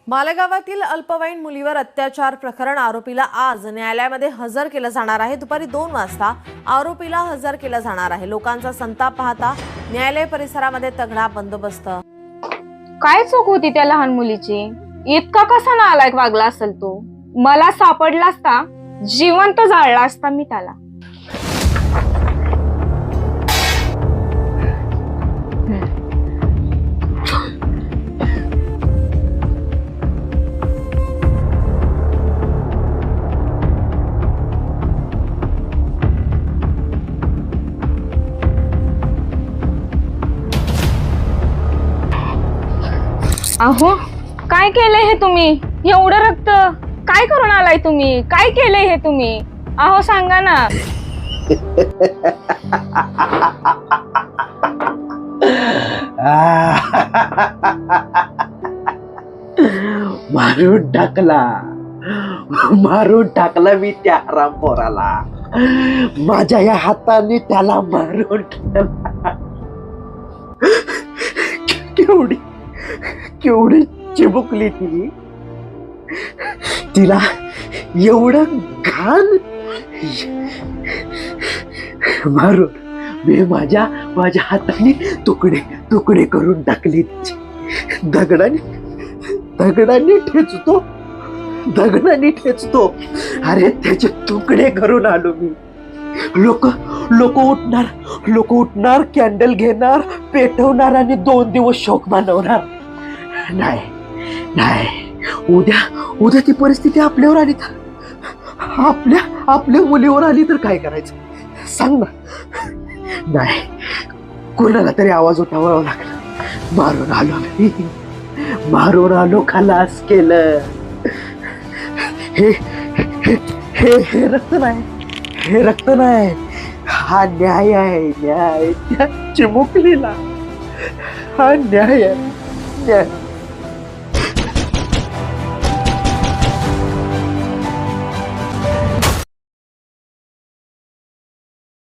मालेगावातील अल्पवयीन मुलीवर अत्याचार प्रकरण आरोपीला आज न्यायालयामध्ये हजर केलं जाणार आहे। दुपारी 2 वाजता आरोपीला हजर केलं जाणार आहे। लोकांचा संताप पाहता न्यायालय परिसरामध्ये तगडा बंदोबस्त। काय चूक होती त्या लहान मुलीची? इतका कसा नालायक वागला असेल तो? मला सापडला असता जिवंत जाळला असता मी त्याला। अहो काय केलंय हे तुम्ही? एवढं रक्त काय करून आलाय तुम्ही? काय केलंय हे तुम्ही? अहो सांगा ना। मारून टाकला मी त्या हरामखोराला। माझ्या या हाताने त्याला मारून टाकला। केवढी चिमुकली ती, तिला एवढं घाण मारून मी माझ्या हाताने तुकडे करून टाकली। दगडाने ठेचतो अरे त्याचे तुकडे करून आलो मी। लोक उठणार कॅन्डल घेणार, पेटवणार आणि 2 दिवस शोक मानवणार। नाही उद्या ती परिस्थिती आपल्यावर आली तर, आपल्या मुलीवर आली तर काय करायचं सांग ना। नाही कोणाला तरी आवाज उठवावा लागला। मारून आलो खलास केलं। हे रक्त नाही, हा न्याय आहे। न्याय त्या चिमुकलीला, हा न्याय आहे।